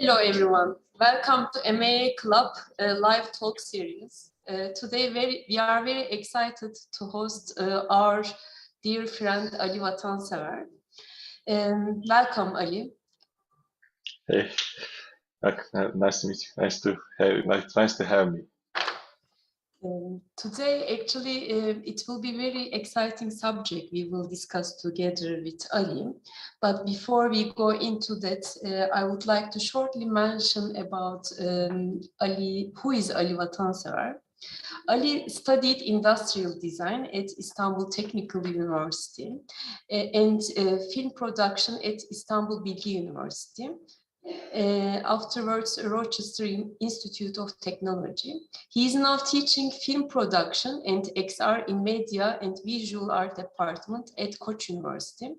Hello everyone, welcome to MAAClub live talk series. Today we are very excited to host our dear friend Ali Vatansever. Welcome Ali. Hey, nice to meet you. Nice to have me. Today, actually, it will be very exciting subject we will discuss together with Ali. But before we go into that, I would like to shortly mention about Ali. Who is Ali Vatansever? Ali studied industrial design at Istanbul Technical University and film production at Istanbul Bilgi University. Afterwards, Rochester Institute of Technology. He is now teaching film production and XR in Media and Visual Art Department at Koç University.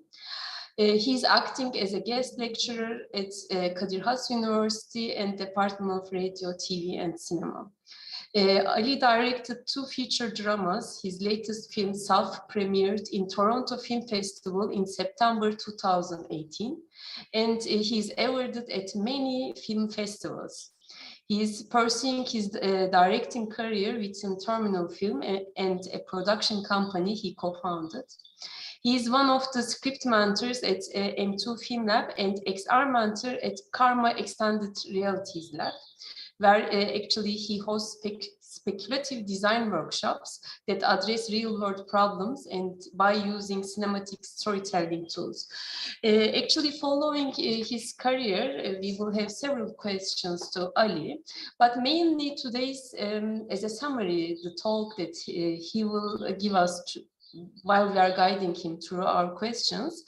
He is acting as a guest lecturer at Kadir Has University and Department of Radio, TV and Cinema. Ali directed 2 feature dramas. His latest film self-premiered in Toronto Film Festival in September 2018, and he is awarded at many film festivals. He is pursuing his directing career within Terminal Film and a production company he co-founded. He is one of the script mentors at M2 Film Lab and XR mentor at Karma Extended Realities Lab, where actually he hosts speculative design workshops that address real-world problems and by using cinematic storytelling tools. Actually, following his career, we will have several questions to Ali, but mainly today's, as a summary, the talk that he will give us while we are guiding him through our questions.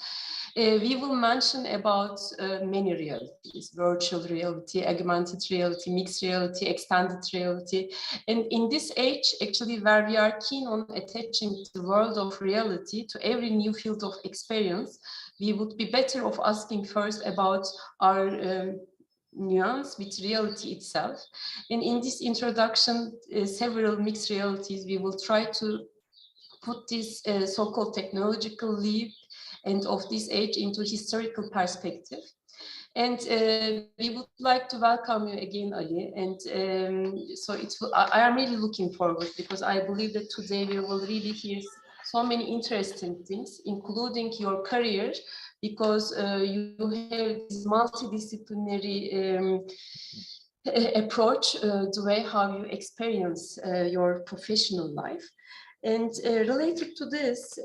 We will mention about many realities: virtual reality, augmented reality, mixed reality, extended reality. And in this age, actually, where we are keen on attaching the world of reality to every new field of experience, we would be better off asking first about our nuance with reality itself. And in this introduction, several mixed realities, we will try to put this so-called technological leap and of this age into historical perspective. And we would like to welcome you again, Ali. And so I am really looking forward, because I believe that today we will really hear so many interesting things, including your career, because you have this multidisciplinary approach, the way how you experience your professional life. And related to this,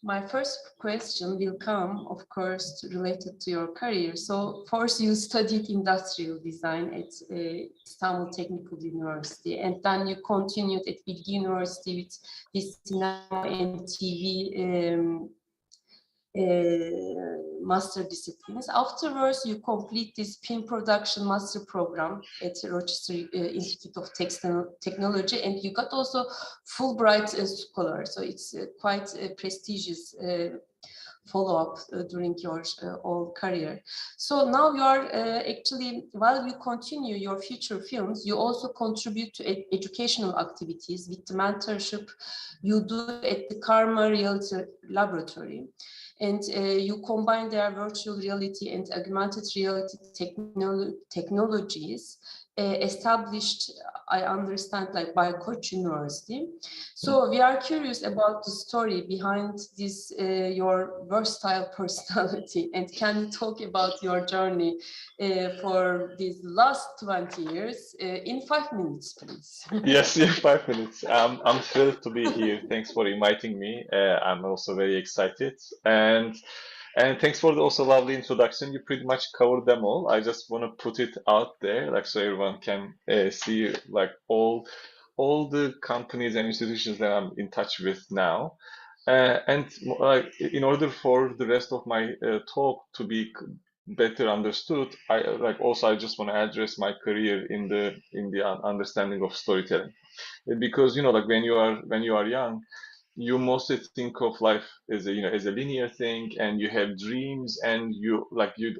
my first question will come, of course, related to your career. So first you studied industrial design at Istanbul Technical University, and then you continued at Bilgi University with this cinema and TV master disciplines. Afterwards, you complete this film production master program at Rochester Institute of Technology, and you got also Fulbright scholar. So it's quite a prestigious follow-up during your whole career. So now you are actually, while you continue your feature films, you also contribute to educational activities with the mentorship you do at the Karma Reality Laboratory. And you combine their virtual reality and augmented reality technologies established, I understand, like by Koç University. So we are curious about the story behind this, your versatile personality. And can you talk about your journey for these last 20 years in 5 minutes, please? Yes, yeah, 5 minutes. I'm thrilled to be here. Thanks for inviting me. I'm also very excited. And thanks for the also lovely introduction. You pretty much covered them all. I just want to put it out there, like, so everyone can see, like, all the companies and institutions that I'm in touch with now. And in order for the rest of my talk to be better understood, I just want to address my career in the understanding of storytelling, because like when you are young, you mostly think of life as a linear thing, and you have dreams, and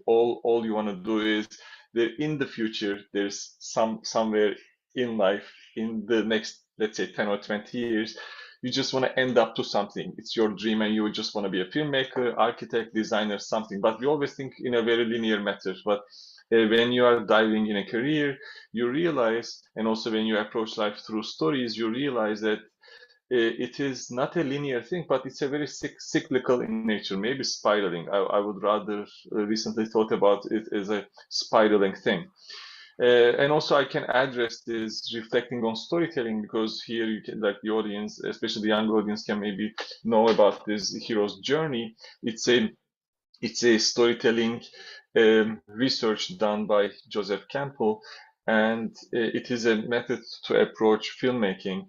all you want to do is that in the future there's somewhere in life, in the next, let's say, 10 or 20 years, you just want to end up to something. It's your dream, and you just want to be a filmmaker, architect, designer, something. But we always think in a very linear matter. But when you are diving in a career, you realize, and also when you approach life through stories, you realize that it is not a linear thing, but it's a very cyclical in nature, maybe spiraling. I would rather recently thought about it as a spiraling thing. And also I can address this reflecting on storytelling, because here you can, like the audience, especially the young audience, can maybe know about this hero's journey. It's a storytelling research done by Joseph Campbell, and it is a method to approach filmmaking.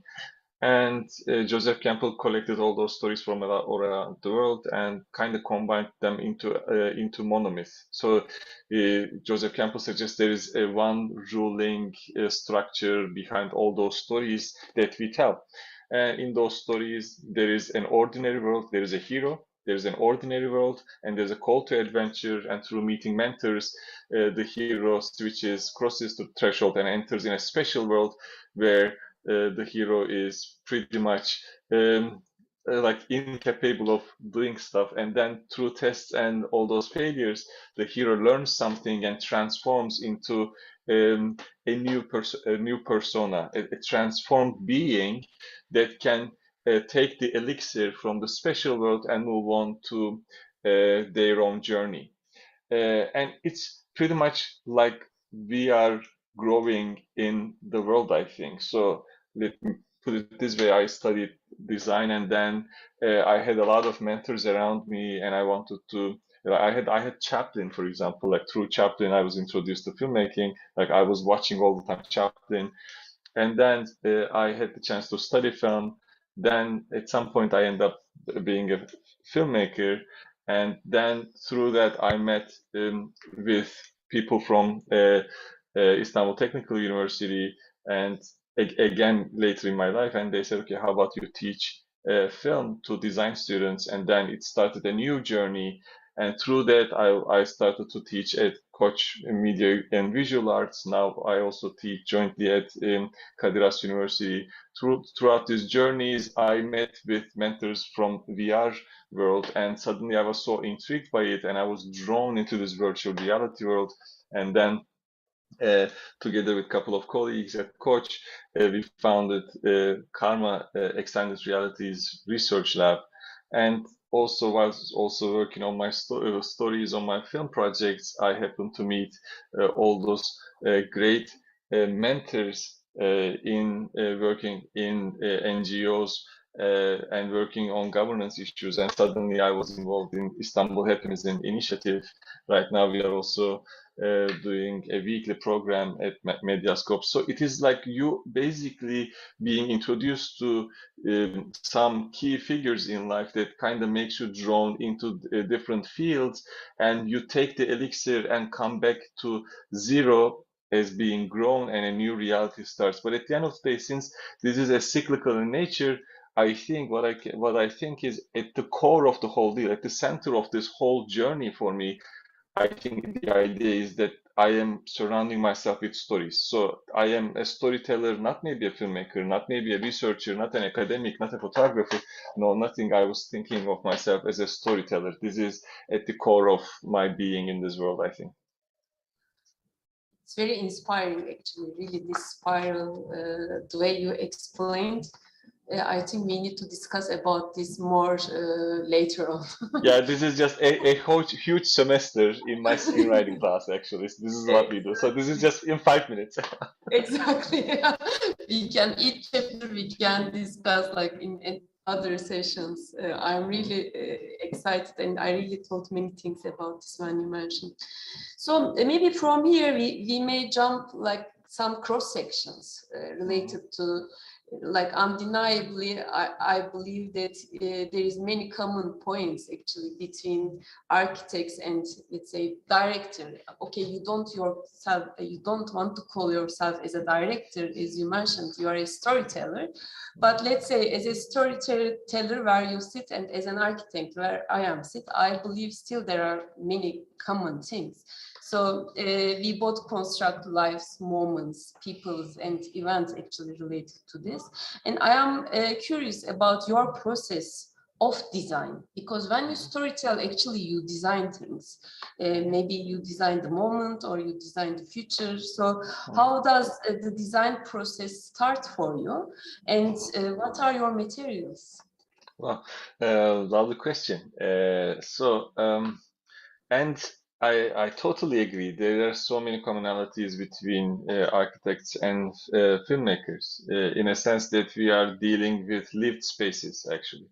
And Joseph Campbell collected all those stories from all around the world and kind of combined them into monomyth. So Joseph Campbell suggests there is a one ruling structure behind all those stories that we tell. In those stories, there is an ordinary world, there is a hero, there's an ordinary world, and there's a call to adventure. And through meeting mentors, the hero crosses the threshold and enters in a special world where the hero is pretty much like incapable of doing stuff. And then through tests and all those failures, the hero learns something and transforms into a new persona, a transformed being that can take the elixir from the special world and move on to their own journey. And it's pretty much like we are growing in the world, I think. So let me put it this way: I studied design, and then I had a lot of mentors around me, and I wanted to. I had Chaplin, for example. Like through Chaplin, I was introduced to filmmaking. Like I was watching all the time Chaplin, and then I had the chance to study film. Then at some point, I ended up being a filmmaker, and then through that, I met with people from Istanbul Technical University, and again later in my life, and they said, okay, how about you teach film to design students? And then it started a new journey. And through that, I started to teach at Koç Media and Visual Arts. Now I also teach jointly at Kadir Has University. Throughout these journeys, I met with mentors from VR world, and suddenly I was so intrigued by it, and I was drawn into this virtual reality world. And then together with a couple of colleagues at Koç, we founded Karma Extended Realities Research Lab. And also, whilst also working on my stories on my film projects, I happened to meet all those great mentors in working in NGOs and working on governance issues. And suddenly I was involved in Istanbul Hepimizin initiative. Right now we are also doing a weekly program at MAAGuests. So it is like you basically being introduced to some key figures in life that kind of makes you drawn into different fields, and you take the elixir and come back to zero as being grown, and a new reality starts. But at the end of the day, since this is a cyclical in nature, I think what I think is at the core of the whole deal, at the center of this whole journey for me, I think the idea is that I am surrounding myself with stories. So I am a storyteller, not maybe a filmmaker, not maybe a researcher, not an academic, not a photographer. No, nothing. I was thinking of myself as a storyteller. This is at the core of my being in this world, I think. It's very inspiring, actually, really, this spiral, the way you explained. I think we need to discuss about this more later on. Yeah, this is just a huge semester in my screenwriting class, actually. This is what we do. So this is just in 5 minutes. Exactly. Yeah. We can, each chapter we can discuss like in other sessions. I'm really excited, and I really thought many things about this when you mentioned. So maybe from here we may jump like some cross sections related to, like, undeniably, I believe that there is many common points actually between architects and, let's say, director. Okay, you don't want to call yourself as a director, as you mentioned, you are a storyteller. But let's say as a storyteller where you sit, and as an architect where I am sit, I believe still there are many common things. So we both construct lives, moments, peoples, and events actually related to this. And I am curious about your process of design, because when you storytell, actually you design things. Maybe you design the moment or you design the future. So how does the design process start for you, and what are your materials? Well, lovely question. And I totally agree. There are so many commonalities between architects and filmmakers, in a sense that we are dealing with lived spaces, actually.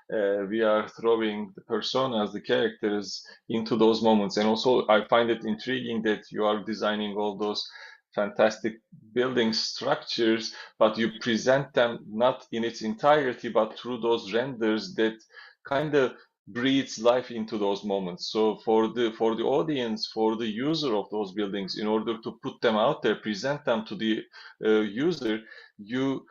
We are throwing the personas, the characters, into those moments. And also, I find it intriguing that you are designing all those fantastic building structures, but you present them not in its entirety, but through those renders that kind of breathes life into those moments. So for the audience, for the user of those buildings, in order to put them out there, present them to the user, you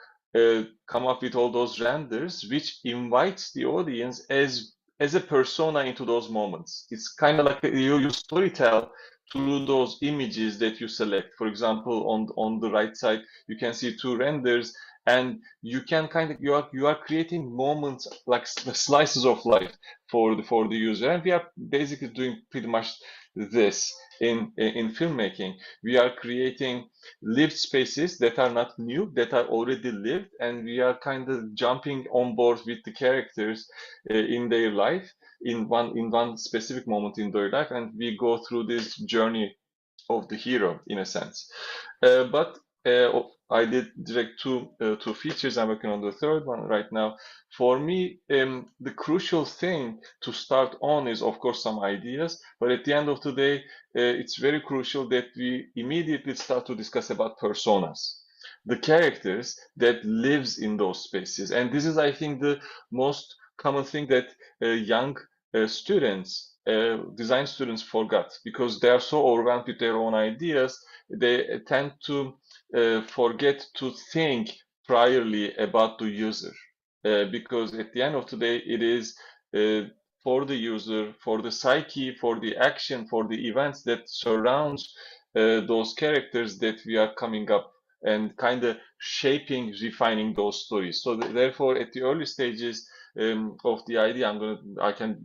come up with all those renders, which invites the audience as a persona into those moments. It's kind of like you storytell through those images that you select. For example, on the right side, you can see two renders, and you can kind of you are creating moments like slices of life for the user. And we are basically doing pretty much this in filmmaking. We are creating lived spaces that are not new, that are already lived, and we are kind of jumping on board with the characters in their life, in one specific moment in their life, and we go through this journey of the hero, in a sense. But I did direct two features. I'm working on the third one right now. For me, the crucial thing to start on is, of course, some ideas. But at the end of the day, it's very crucial that we immediately start to discuss about personas, the characters that lives in those spaces. And this is, I think, the most common thing that young students, design students forgot, because they are so overwhelmed with their own ideas. They tend to forget to think priorly about the user, because at the end of the day, it is for the user, for the psyche, for the action, for the events that surrounds those characters that we are coming up and kind of shaping, refining those stories. So therefore, at the early stages of the idea, I can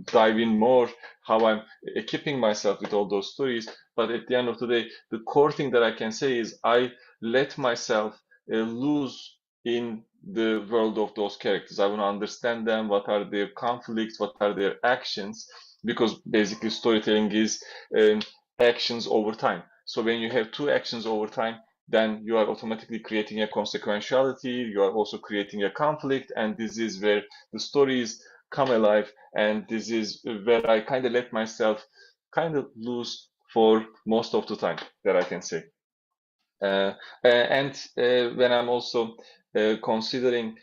dive in more how I'm equipping myself with all those stories. But at the end of the day, the core thing that I can say is I let myself lose in the world of those characters. I want to understand them. What are their conflicts? What are their actions? Because basically storytelling is actions over time. So when you have two actions over time, then you are automatically creating a consequentiality. You are also creating a conflict, and this is where the stories come alive. And this is where I kind of let myself kind of lose for most of the time, that I can say. And when I'm also considering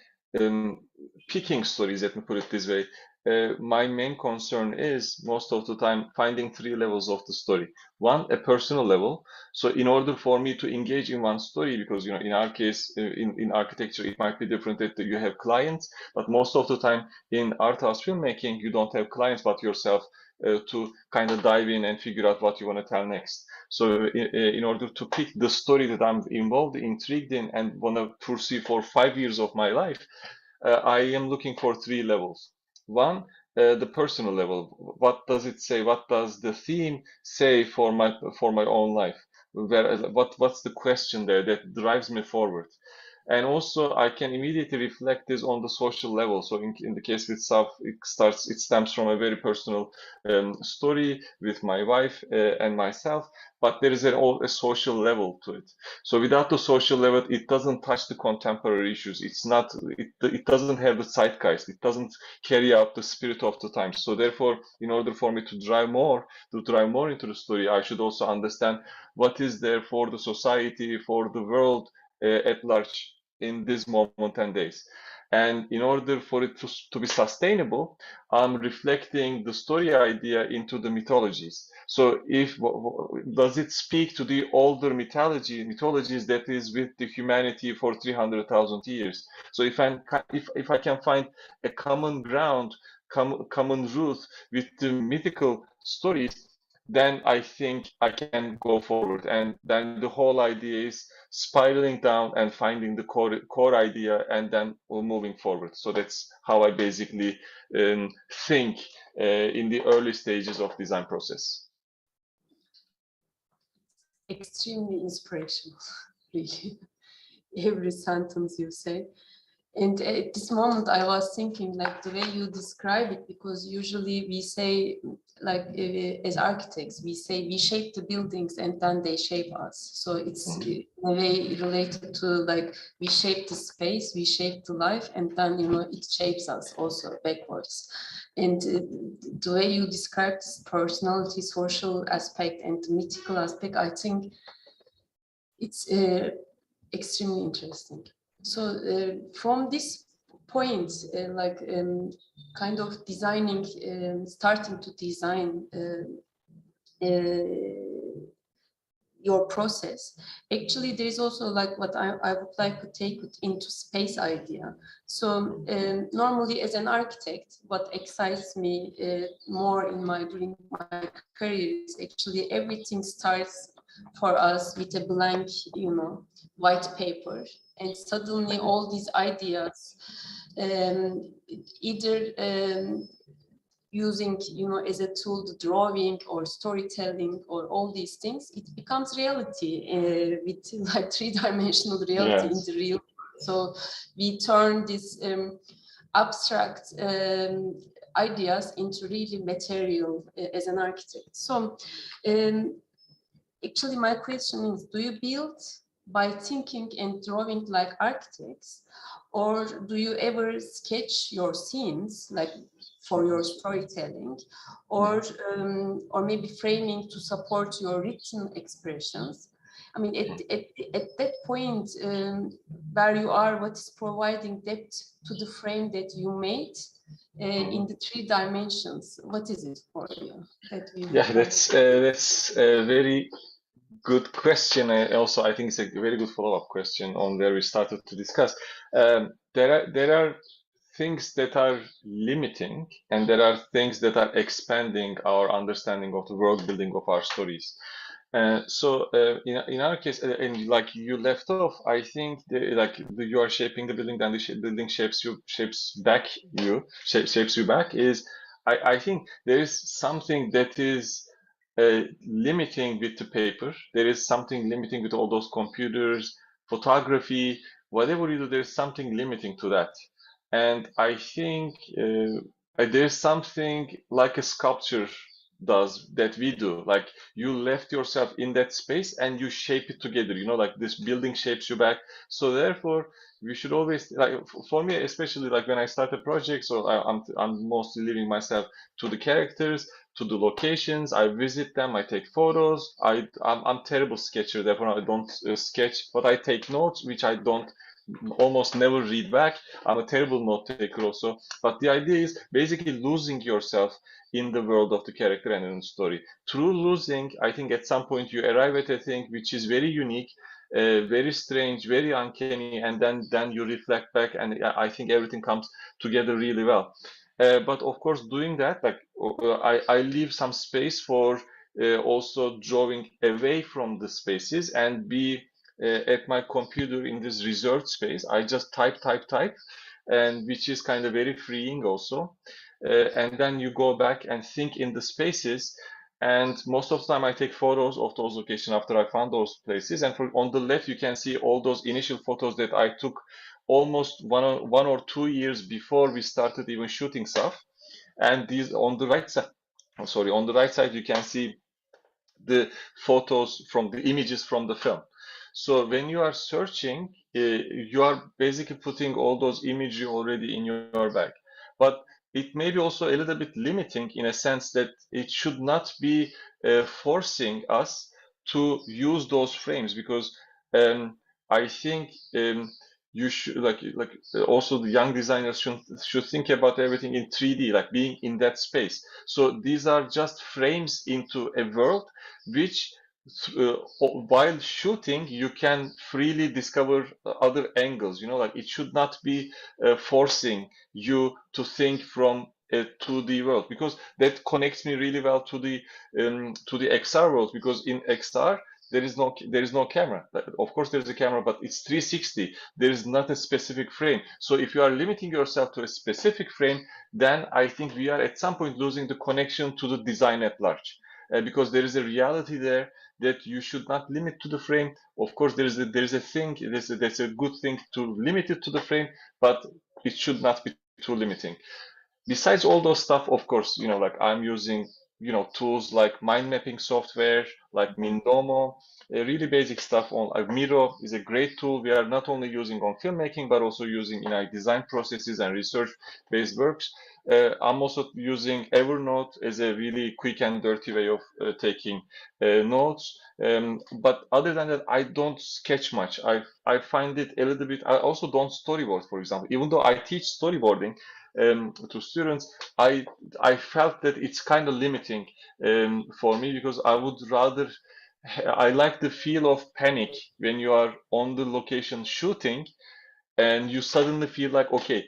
picking stories, let me put it this way, my main concern is most of the time finding three levels of the story. One, a personal level. So in order for me to engage in one story, because in our case, in architecture, it might be different that you have clients, but most of the time in art house filmmaking, you don't have clients but yourself to kind of dive in and figure out what you want to tell next. So in order to pick the story that I'm involved, intrigued in, and want to pursue for 5 years of my life, I am looking for three levels. One, the personal level. What does it say? What does the theme say for my own life? What's the question there that drives me forward? And also, I can immediately reflect this on the social level. So in the case with Saf, it stems from a very personal story with my wife and myself, but there is a social level to it. So without the social level, it doesn't touch the contemporary issues. It doesn't have the zeitgeist. It doesn't carry out the spirit of the times. So therefore, in order for me to drive more into the story, I should also understand what is there for the society, for the world at large in this moment and days. And in order for it to be sustainable, I'm reflecting the story idea into the mythologies. So does it speak to the older mythologies that is with the humanity for 300,000 years? So if I can find a common ground, common root with the mythical stories, then I think I can go forward. And then the whole idea is spiraling down and finding the core idea and then moving forward. So that's how I basically think in the early stages of design process. Extremely inspirational, really. Every sentence you say. And at this moment, I was thinking, like, the way you describe it, because usually we say, like, as architects, we say we shape the buildings and then they shape us. So it's in a way related to, like, we shape the space, we shape the life, and then, you know, it shapes us also backwards. And the way you describe this personality, social aspect, and the mythical aspect, I think it's extremely interesting. So from this point, like kind of designing, starting to design your process, actually there is also, like, what I would like to take it into space idea. So normally as an architect, what excites me more during my career is actually everything starts for us with a blank, you know, white paper, and suddenly all these ideas, either using, you know, as a tool, the drawing or storytelling or all these things, it becomes reality with like three-dimensional reality in the real. So we turn this abstract ideas into really material as an architect. So actually my question is, do you build by thinking and drawing like architects, or do you ever sketch your scenes, like, for your storytelling, or maybe framing to support your written expressions? I mean, at that point where you are, what is providing depth to the frame that you made in the three dimensions? What is it for you? That's a very good question. I think it's a very good follow-up question on where we started to discuss. There are things that are limiting, and there are things that are expanding our understanding of the world building of our stories. So in our case, and like you left off, I think you are shaping the building, then the building shapes you back. Is I think there is something that is limiting with the paper. There is something limiting with all those computers, photography, whatever you do. There is something limiting to that, and I think there's something like a sculpture does that we do. Like, you left yourself in that space and you shape it together, you know, like this building shapes you back. So therefore we should always, like, for me especially, like when I start a project, so I'm mostly leaving myself to the characters, to the locations. I visit them, I take photos. I'm terrible sketcher, therefore I don't sketch, but I take notes, which I don't almost never read back. I'm a terrible note taker also, but the idea is basically losing yourself in the world of the character and in the story. Through losing, I think at some point you arrive at a thing which is very unique, very strange, very uncanny, and then you reflect back, and I think everything comes together really well. But of course, doing that, like I leave some space for also drawing away from the spaces and be at my computer in this reserved space. I just type, and which is kind of very freeing also. And then you go back and think in the spaces. And most of the time I take photos of those locations after I found those places. And on the left, you can see all those initial photos that I took almost one or 2 years before we started even shooting stuff. And these on the right side, you can see the photos from the images from the film. So when you are searching, you are basically putting all those imagery already in your bag. But it may be also a little bit limiting in a sense that it should not be forcing us to use those frames, because I think you should also the young designers should think about everything in 3D, like being in that space. So these are just frames into a world which while shooting you can freely discover other angles, you know, like it should not be forcing you to think from a 2D world, because that connects me really well to the XR world, because in XR there is no camera. Of course there is a camera, but it's 360. There is not a specific frame. So if you are limiting yourself to a specific frame, then I think we are at some point losing the connection to the design at large, because there is a reality there that you should not limit to the frame. Of course, there's a good thing to limit it to the frame, but it should not be too limiting. Besides all those stuff, of course, like I'm using, tools like mind mapping software, like Mindomo, really basic stuff on Miro is a great tool. We are not only using on filmmaking, but also using in our design processes and research-based works. I'm also using Evernote as a really quick and dirty way of taking notes. But other than that, I don't sketch much. I find it a little bit. I also don't storyboard, for example. Even though I teach storyboarding to students, I felt that it's kind of limiting for me, because I would rather. I like the feel of panic when you are on the location shooting and you suddenly feel like, okay,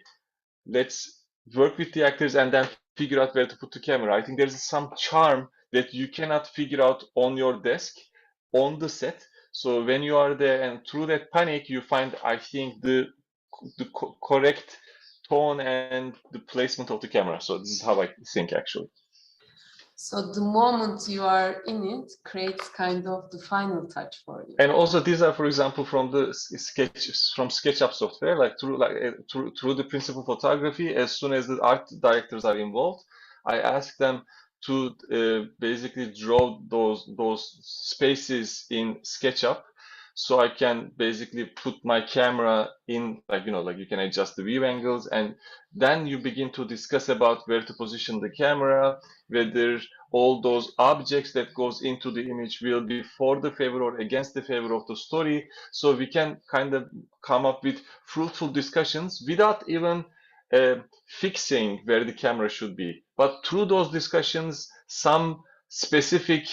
let's work with the actors and then figure out where to put the camera. I think there's some charm that you cannot figure out on your desk, on the set. So when you are there and through that panic, you find, I think, the correct tone and the placement of the camera. So this is how I think, actually. So the moment you are in it creates kind of the final touch for you. And also these are, for example, from the SketchUp software, like through the principal photography. As soon as the art directors are involved, I ask them to basically draw those spaces in SketchUp, so I can basically put my camera in, like you can adjust the view angles, and then you begin to discuss about where to position the camera, whether all those objects that goes into the image will be for the favor or against the favor of the story. So we can kind of come up with fruitful discussions without even fixing where the camera should be. But through those discussions, some specific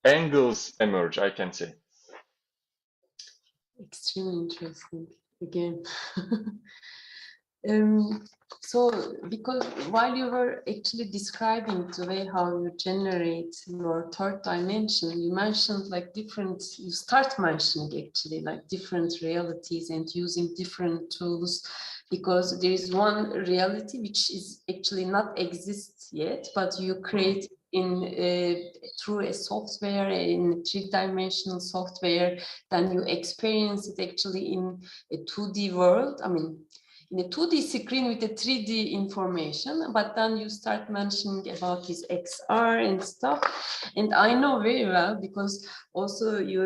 angles emerge, I can say. Extremely interesting, again. So, because while you were actually describing the way how you generate your third dimension, you mentioned like you start mentioning actually like different realities and using different tools, because there is one reality which is actually not exists yet, but you create through a software, in three-dimensional software, then you experience it actually in a 2D world. I mean, in a 2D screen with a 3D information, but then you start mentioning about this XR and stuff. And I know very well, because also you,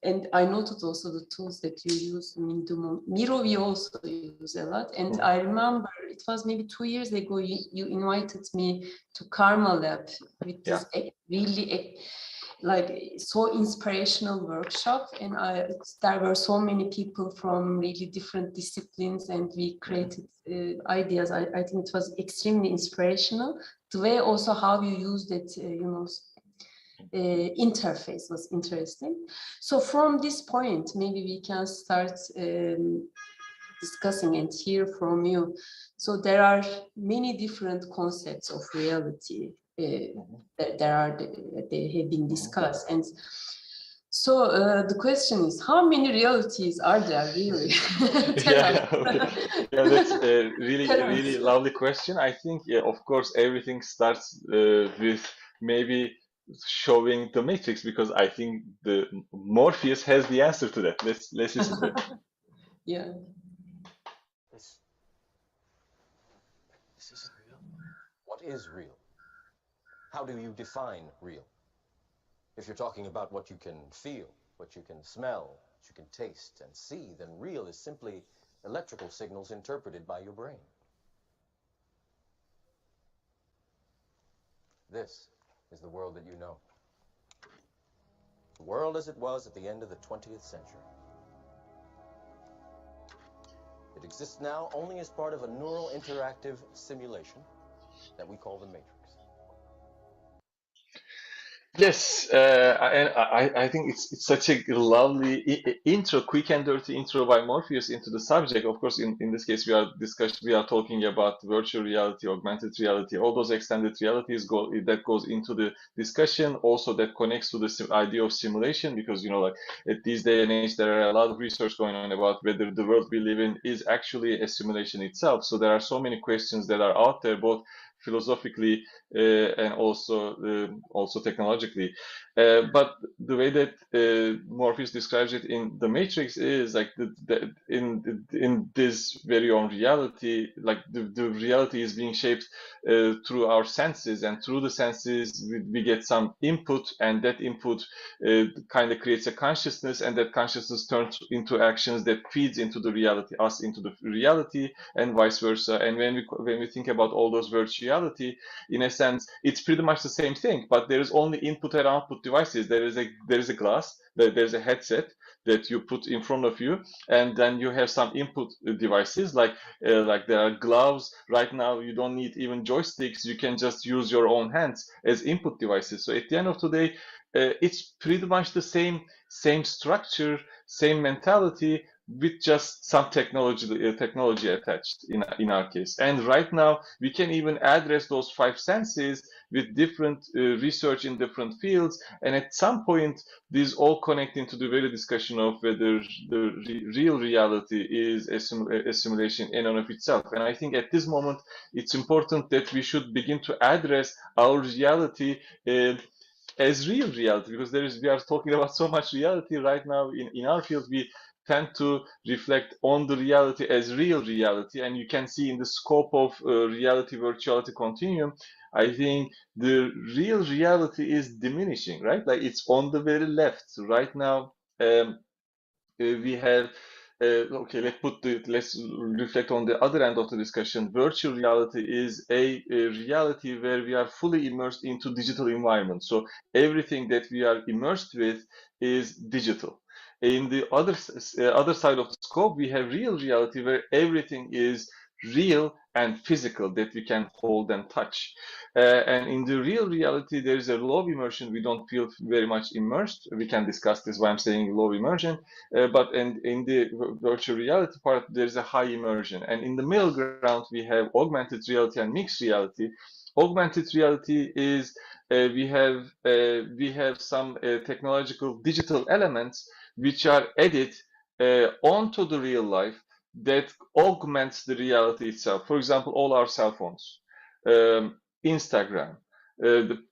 and I noted also the tools that you use. Miro we also use a lot. And I remember it was maybe 2 years ago, you invited me to Karma Lab with this really like so inspirational workshop, and there were so many people from really different disciplines, and we created ideas. I think it was extremely inspirational. The way also how you used it, interface was interesting. So from this point, maybe we can start discussing and hear from you. So there are many different concepts of reality. They have been discussed, and so the question is, how many realities are there really? That's a really lovely question. I think, of course, everything starts with maybe showing the matrix, because I think the Morpheus has the answer to that. Let's listen to it. Yeah. This isn't real. What is real? How do you define real? If you're talking about what you can feel, what you can smell, what you can taste and see, then real is simply electrical signals interpreted by your brain. This is the world that you know. The world as it was at the end of the 20th century. It exists now only as part of a neural interactive simulation that we call the Matrix. Yes, and I think it's such a lovely intro, quick and dirty intro by Morpheus into the subject. Of course, in this case, we are talking about virtual reality, augmented reality, all those extended realities that goes into the discussion. Also, that connects to the idea of simulation, because like at this day and age, there are a lot of research going on about whether the world we live in is actually a simulation itself. So there are so many questions that are out there, both philosophically and also technologically. But the way that Morpheus describes it in the Matrix is like in this very own reality, like the reality is being shaped through our senses, and through the senses we get some input, and that input kind of creates a consciousness, and that consciousness turns into actions that feeds into the reality, us into the reality, and vice versa. And when we think about all those virtuality, in a sense, it's pretty much the same thing, but there is only input and output devices. There is a glass, there's a headset that you put in front of you, and then you have some input devices like there are gloves. Right now, you don't need even joysticks. You can just use your own hands as input devices. So at the end of the day, it's pretty much the same structure, same mentality, with just some technology attached in our case. And right now, we can even address those five senses with different research in different fields. And at some point, these all connect into the very discussion of whether the real reality is a simulation in and of itself. And I think at this moment, it's important that we should begin to address our reality as real reality, because we are talking about so much reality right now in our field. We tend to reflect on the reality as real reality, and you can see in the scope of reality virtuality continuum, I think the real reality is diminishing, right? Like it's on the very left right now. We have okay, let's reflect on the other end of the discussion. Virtual reality is a reality where we are fully immersed into digital environment. So everything that we are immersed with is digital. In the other side of the scope, we have real reality where everything is real and physical, that we can hold and touch. And in the real reality, there is a low immersion. We don't feel very much immersed. We can discuss this why I'm saying low immersion. But in the virtual reality part, there's a high immersion. And in the middle ground, we have augmented reality and mixed reality. Augmented reality is we have some technological digital elements which are added onto the real life that augments the reality itself. For example, all our cell phones, Instagram.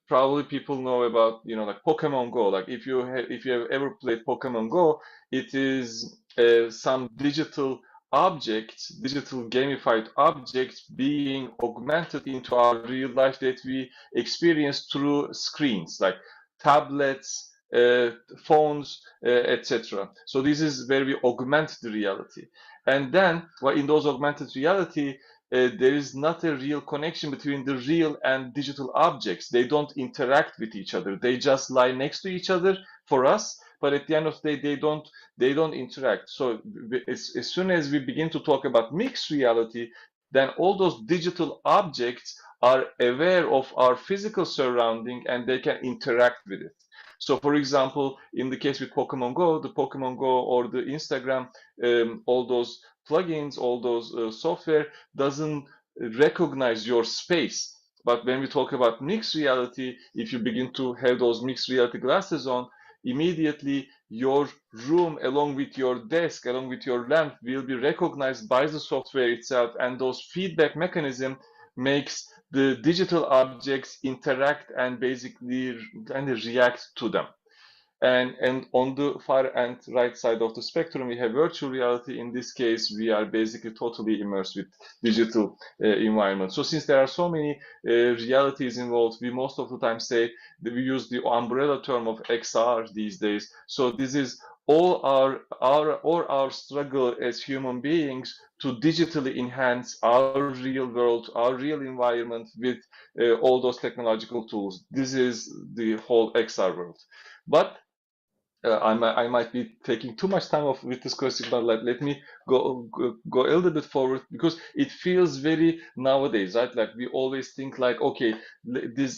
Probably people know about like Pokemon Go. Like if you have ever played Pokemon Go, it is some digital objects, digital gamified objects being augmented into our real life that we experience through screens like tablets, phones, etc. So this is where we augment the reality. And then in those augmented reality, there is not a real connection between the real and digital objects. They don't interact with each other. They just lie next to each other for us, but at the end of the day, they don't interact. So as soon as we begin to talk about mixed reality, then all those digital objects are aware of our physical surrounding, and they can interact with it. So, for example, in the case with Pokemon Go, the Pokemon Go or the Instagram, all those plugins, all those software doesn't recognize your space. But when we talk about mixed reality, if you begin to have those mixed reality glasses on, immediately your room along with your desk, along with your lamp will be recognized by the software itself, and those feedback mechanism makes the digital objects interact and basically kind of react to them. And on the far and right side of the spectrum, we have virtual reality. In this case, we are basically totally immersed with digital environment. So since there are so many realities involved, we most of the time say that we use the umbrella term of XR these days. So this is all our struggle as human beings to digitally enhance our real world, our real environment with all those technological tools. This is the whole XR world. But I might be taking too much time off with this question, but let me go a little bit forward, because it feels very nowadays, right? Like we always think like, okay,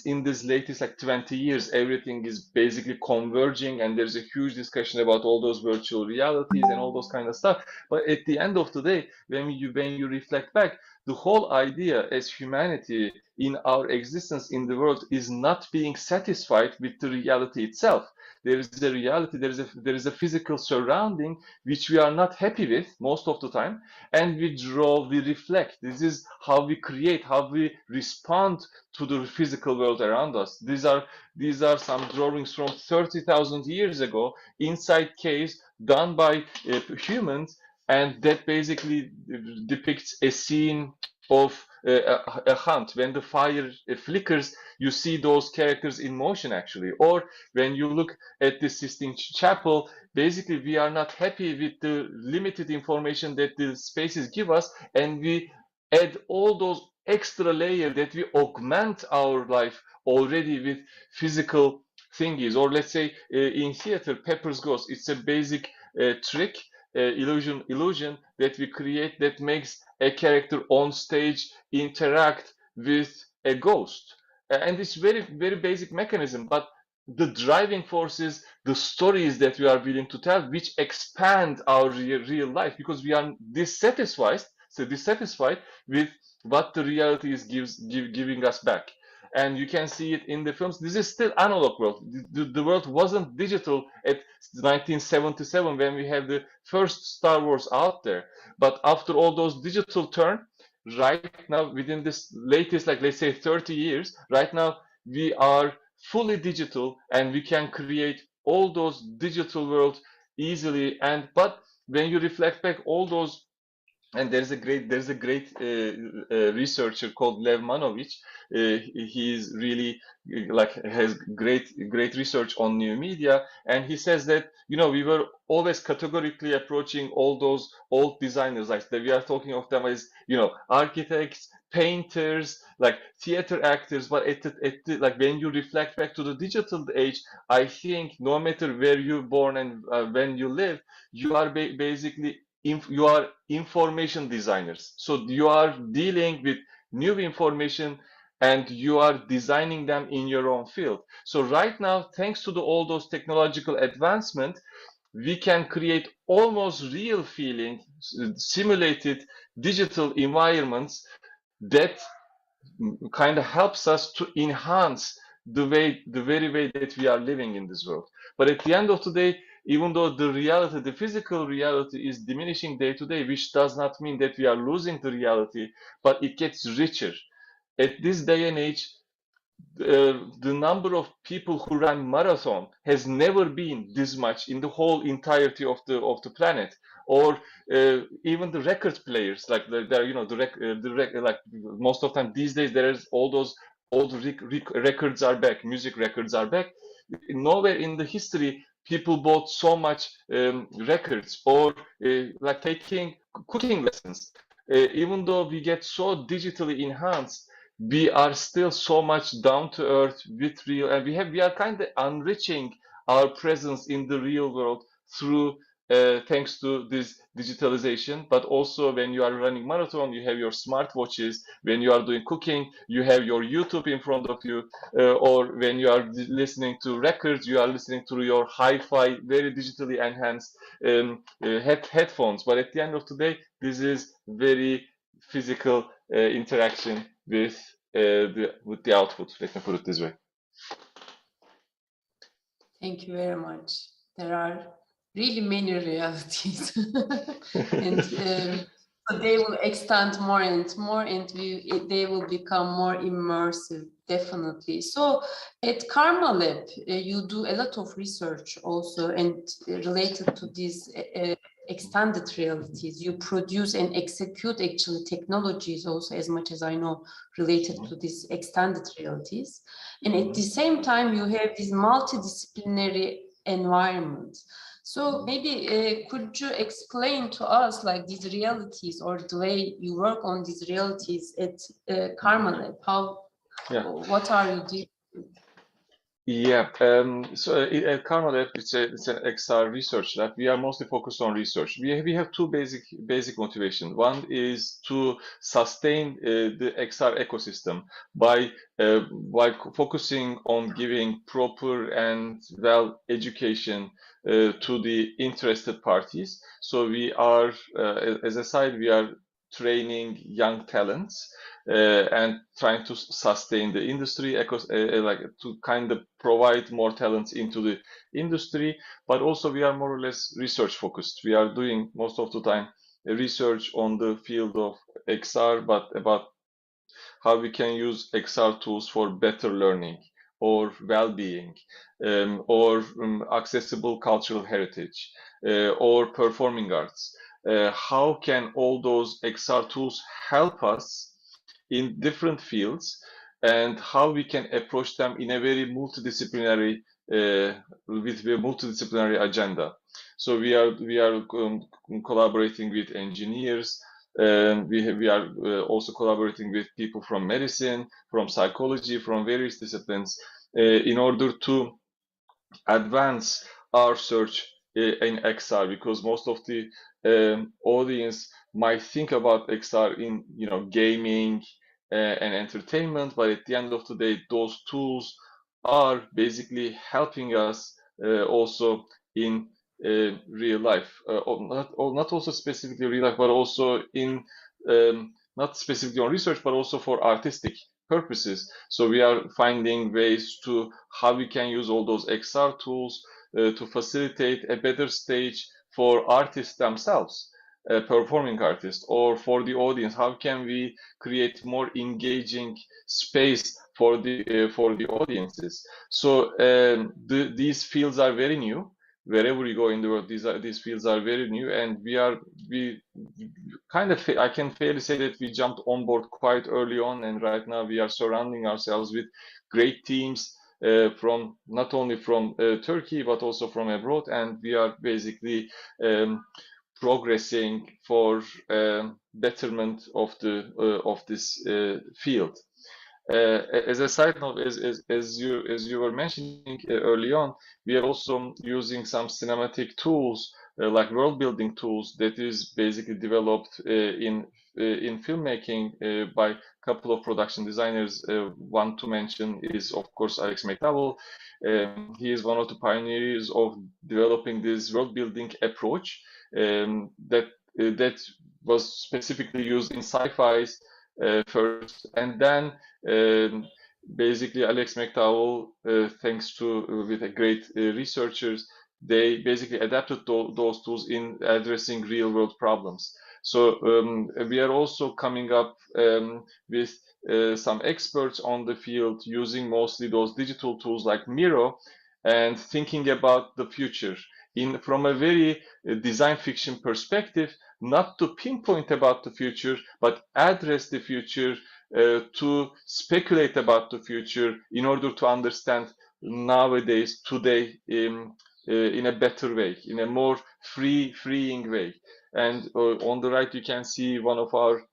in this latest like 20 years, everything is basically converging, and there's a huge discussion about all those virtual realities and all those kind of stuff. But at the end of the day, when you reflect back, the whole idea as humanity in our existence in the world is not being satisfied with the reality itself. There is a reality, there is a physical surrounding which we are not happy with most of the time, and we reflect. This is how we create, how we respond to the physical world around us. These are some drawings from 30,000 years ago inside caves done by humans, and that basically depicts a scene of a hunt. When the fire flickers, you see those characters in motion actually. Or when you look at the Sistine Chapel, basically we are not happy with the limited information that the spaces give us, and we add all those extra layers that we augment our life already with physical thingies. Or let's say in theater, Pepper's Ghost, it's a basic trick, illusion that we create that makes a character on stage interact with a ghost. And it's very basic mechanism, but the driving force is the stories that we are willing to tell, which expand our real life, because we are dissatisfied with what the reality is giving us back. And you can see it in the films. This is still analog world. The world wasn't digital at 1977 when we had the first Star Wars out there. But after all those digital turn, right now within this latest, like let's say 30 years, right now we are fully digital, and we can create all those digital worlds easily. And but when you reflect back all those, and there's a great researcher called Lev Manovich. He's really like has great research on new media, and he says that we were always categorically approaching all those old designers, like that we are talking of them as architects, painters, like theater actors. But like when you reflect back to the digital age, I think no matter where you're born and when you live, you are basically you are information designers. So you are dealing with new information, and you are designing them in your own field. So right now, thanks to all those technological advancement, we can create almost real feeling, simulated digital environments that kind of helps us to enhance the very way that we are living in this world. But at the end of the day, even though the physical reality is diminishing day to day, which does not mean that we are losing the reality, but it gets richer. At this day and age, the number of people who run marathon has never been this much in the whole entirety of the planet. Or even the record players, like like most of the time these days, there's all those old records are back, music records are back. Nowhere in the history people bought so much records. Or like taking cooking lessons. Even though we get so digitally enhanced, we are still so much down to earth with real, and we are kind of enriching our presence in the real world through thanks to this digitalization. But also, when you are running marathon, you have your smartwatches. When you are doing cooking, you have your YouTube in front of you. Or when you are listening to records, you are listening to your hi-fi, very digitally enhanced headphones. But at the end of the day, this is very physical interaction with the output. Let me put it this way. Thank you very much. There are really many realities, and they will extend more and more, and they will become more immersive, definitely. So at MAAClub, you do a lot of research also, and related to these extended realities. You produce and execute actually technologies also, as much as I know, related to these extended realities. And at the same time, you have this multidisciplinary environment. So maybe could you explain to us like these realities, or the way you work on these realities at MAAClub? What are you doing? Yeah, so at Karma Lab, it's an XR research lab. We are mostly focused on research. We have two basic motivation. One is to sustain the XR ecosystem by focusing on giving proper and well education to the interested parties. So we are, as a side, we are training young talents and trying to sustain the industry, like to kind of provide more talents into the industry. But also we are more or less research focused. We are doing most of the time research on the field of XR, but about how we can use XR tools for better learning or well-being, or accessible cultural heritage, or performing arts. How can all those XR tools help us in different fields, and how we can approach them in a very multidisciplinary, with a multidisciplinary agenda. So we are collaborating with engineers. We are also collaborating with people from medicine, from psychology, from various disciplines, in order to advance our search in XR, because most of the audience might think about XR in gaming and entertainment, but at the end of the day, those tools are basically helping us also in real life, or not also specifically real life, but also in not specifically on research, but also for artistic purposes. So we are finding ways to how we can use all those XR tools to facilitate a better stage for artists themselves, performing artists, or for the audience. How can we create more engaging space for the audiences? So these fields are very new. Wherever you go in the world, these fields are very new, and we kind of, I can fairly say that we jumped on board quite early on, and right now we are surrounding ourselves with great teams from not only from Turkey but also from abroad, and we are basically progressing for betterment of this field. As a side note, as you were mentioning early on, we are also using some cinematic tools, like world building tools, that is basically developed in filmmaking by a couple of production designers. One to mention is, of course, Alex McDowell. He is one of the pioneers of developing this world building approach that was specifically used in sci-fis first, and then basically Alex McDowell, thanks to with a great researchers, they basically adapted those tools in addressing real world problems. So we are also coming up with some experts on the field using mostly those digital tools like Miro, and thinking about the future from a very design fiction perspective, not to pinpoint about the future, but address the future, to speculate about the future in order to understand nowadays, today, in a better way, in a more freeing way. And on the right, you can see one of our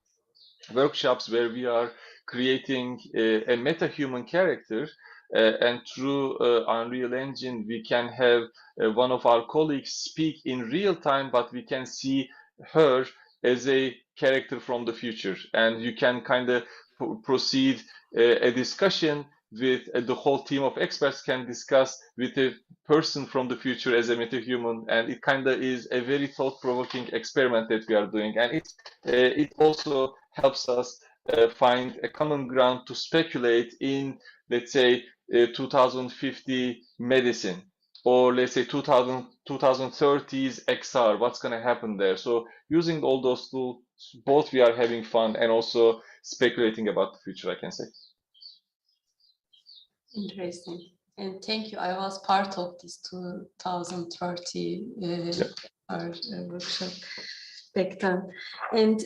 workshops where we are creating a meta-human character, and through Unreal Engine, we can have one of our colleagues speak in real time, but we can see her as a character from the future, and you can kind of proceed a discussion with the whole team of experts can discuss with a person from the future as a meta-human, and it kind of is a very thought-provoking experiment that we are doing, and it also helps us find a common ground to speculate in, let's say, 2050 medicine, or let's say 2030s XR, what's going to happen there. So using all those tools, both we are having fun and also speculating about the future, I can say. Interesting. And thank you. I was part of this 2030 workshop back then. And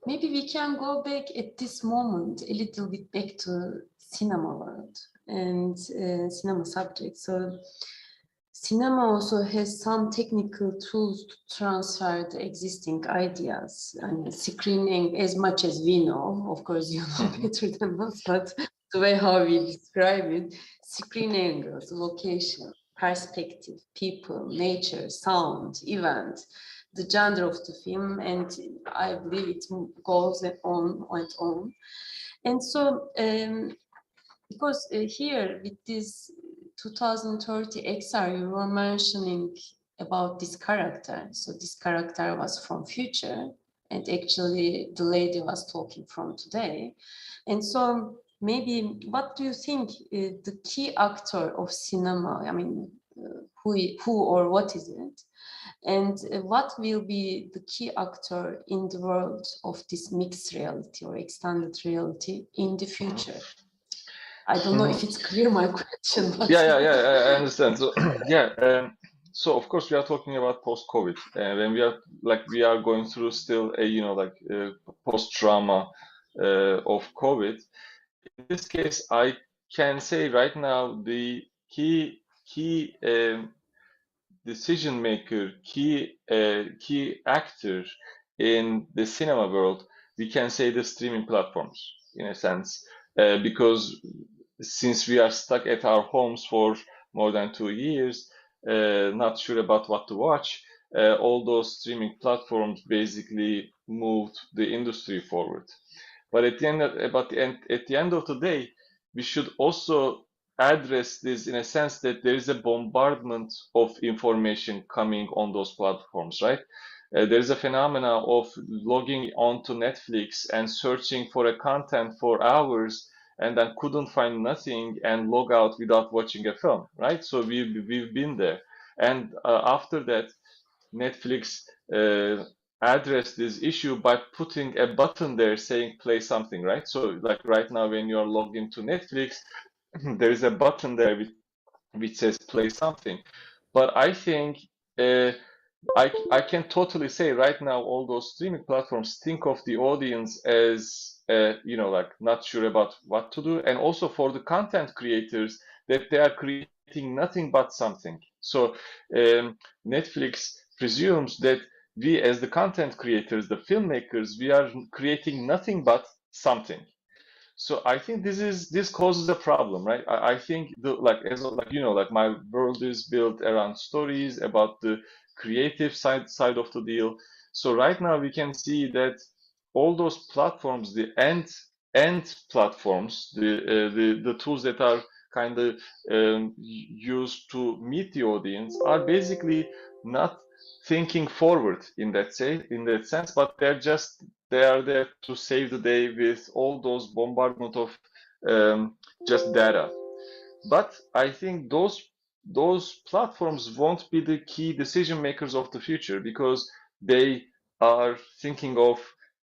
maybe we can go back at this moment a little bit back to cinema world and cinema subject. So cinema also has some technical tools to transfer the existing ideas, and screening, as much as we know, of course you know better than us, but the way how we describe it, screen angles, location, perspective, people, nature, sound, event, the gender of the film, and I believe it goes on and on. And so, because here with this 2030 XR, you were mentioning about this character. So this character was from future, and actually the lady was talking from today. And so maybe what do you think the key actor of cinema, I mean, who or what is it? And what will be the key actor in the world of this mixed reality or extended reality in the future? I don't know if it's clear, my question. But... Yeah, I understand. So, so of course we are talking about post-COVID, when we are going through still a post-trauma of COVID. In this case, I can say right now the key decision maker, key actor in the cinema world, we can say the streaming platforms in a sense, because since we are stuck at our homes for more than 2 years, not sure about what to watch, all those streaming platforms basically moved the industry forward. But at the end of the day, we should also address this in a sense that there is a bombardment of information coming on those platforms, right? There is a phenomena of logging onto Netflix and searching for a content for hours and then couldn't find nothing and log out without watching a film, right? So we've been there. And after that, Netflix addressed this issue by putting a button there saying play something, right? So like right now when you're logged into Netflix, there is a button there which says play something. But I think I can totally say right now all those streaming platforms think of the audience as like not sure about what to do, and also for the content creators that they are creating nothing but something. So Netflix presumes that we as the content creators, the filmmakers, we are creating nothing but something. So I think this causes a problem, right? I think like my world is built around stories about the creative side of the deal. So right now we can see that all those platforms, the end platforms, the tools that are kind of used to meet the audience are basically not thinking forward in that sense, but they are there to save the day with all those bombardment of just data. But I think those platforms won't be the key decision makers of the future, because they are thinking of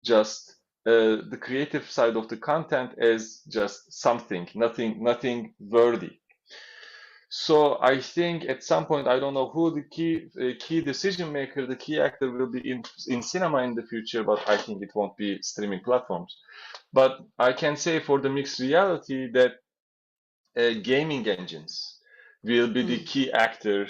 just the creative side of the content as just something, nothing worthy. So I think at some point, I don't know who the key decision maker, the key actor will be in cinema in the future, but I think it won't be streaming platforms. But I can say for the mixed reality that gaming engines will be the key actor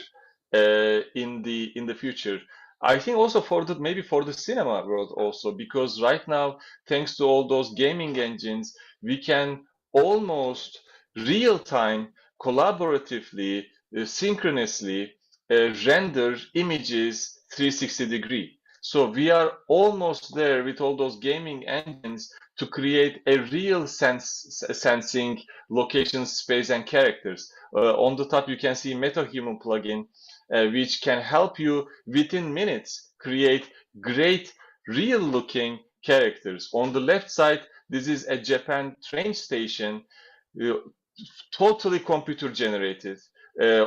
in the future. I think also maybe for the cinema world also, because right now, thanks to all those gaming engines, we can almost real time, collaboratively, synchronously render images 360-degree. So we are almost there with all those gaming engines to create a real sensing location, space, and characters. On the top, you can see MetaHuman plugin, which can help you within minutes create great real-looking characters. On the left side, this is a Japan train station, totally computer generated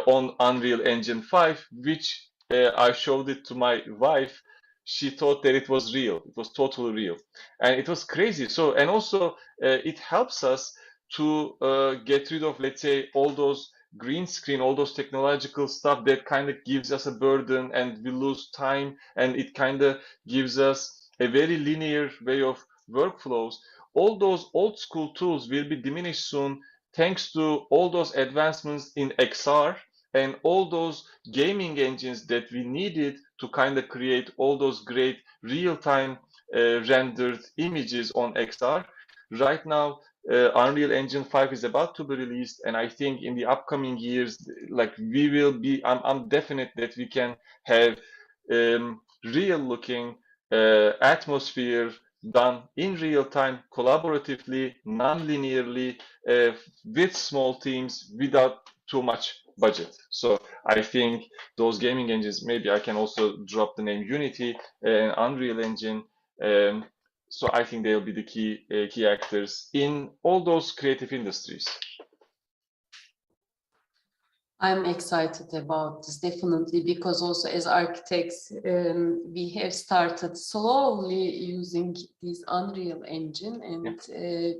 on Unreal Engine 5, which I showed it to my wife. She thought that it was real. It was totally real. And it was crazy. So, and also it helps us to get rid of, let's say, all those green screen, all those technological stuff that kind of gives us a burden and we lose time, and it kind of gives us a very linear way of workflows. All those old school tools will be diminished soon, thanks to all those advancements in XR and all those gaming engines that we needed to kind of create all those great real-time rendered images on XR. Right now, Unreal Engine 5 is about to be released, and I think in the upcoming years, like we will be, I'm definite that we can have real-looking atmosphere done in real time, collaboratively, non-linearly, with small teams, without too much budget. So I think those gaming engines, maybe I can also drop the name Unity and Unreal Engine. So I think they'll be the key actors in all those creative industries. I'm excited about this, definitely, because also as architects, we have started slowly using this Unreal Engine, and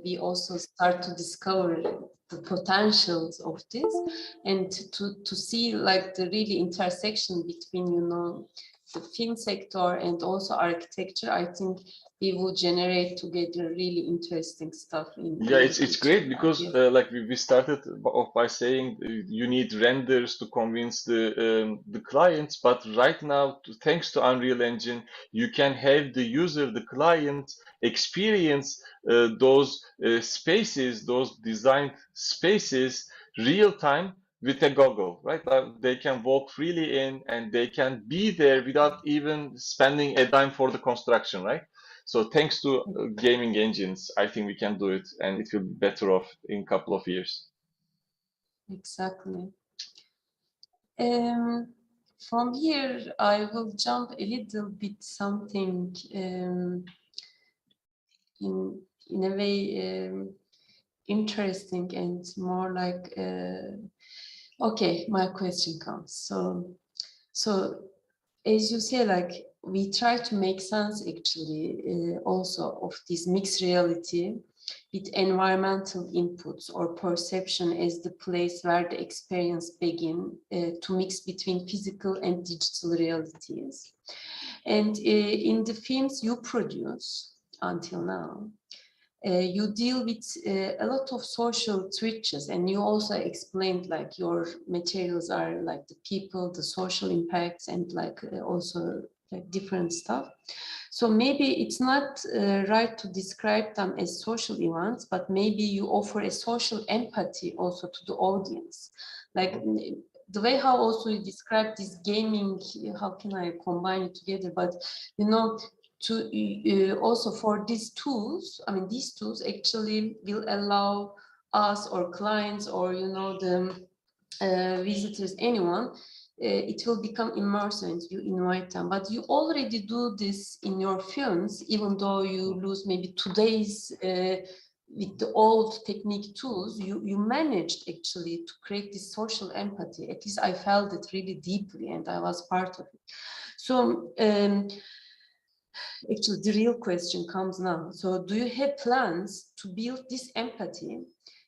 we also start to discover the potentials of this, and to see like the really intersection between, you know, the film sector and also architecture. I think we will generate together really interesting stuff. It's great because like we started off by saying you need renders to convince the clients, but right now, thanks to Unreal Engine, you can have the user, the client, experience those spaces, those designed spaces, real time with a goggle, right? They can walk freely in and they can be there without even spending a dime for the construction, right? So thanks to gaming engines, I think we can do it, and it will be better off in a couple of years. Exactly. From here, I will jump a little bit something in a way interesting and more like okay, my question comes. So as you say, like we try to make sense actually also of this mixed reality with environmental inputs or perception as the place where the experience begin to mix between physical and digital realities. And in the films you produce until now, you deal with a lot of social switches, and you also explained like your materials are like the people, the social impacts, and like also like different stuff. So maybe it's not right to describe them as social events, but maybe you offer a social empathy also to the audience. Like the way how also you describe this gaming, how can I combine it together? But you know, to also for these tools, I mean, these tools actually will allow us or clients or, you know, the visitors, anyone, it will become immersive and you invite them. But you already do this in your films, even though you lose maybe today's with the old technique tools, you managed actually to create this social empathy. At least I felt it really deeply and I was part of it. So actually, the real question comes now. So do you have plans to build this empathy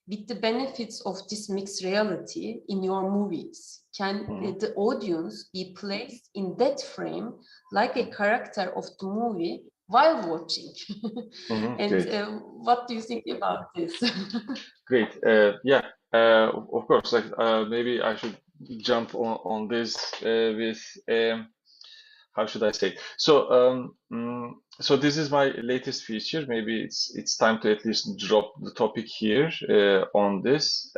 with the benefits of this mixed reality in your movies? Can the audience be placed in that frame like a character of the movie while watching? And what do you think about this? Great. Of course. Like maybe I should jump on this with how should I say? So so this is my latest feature. Maybe it's time to at least drop the topic here on this.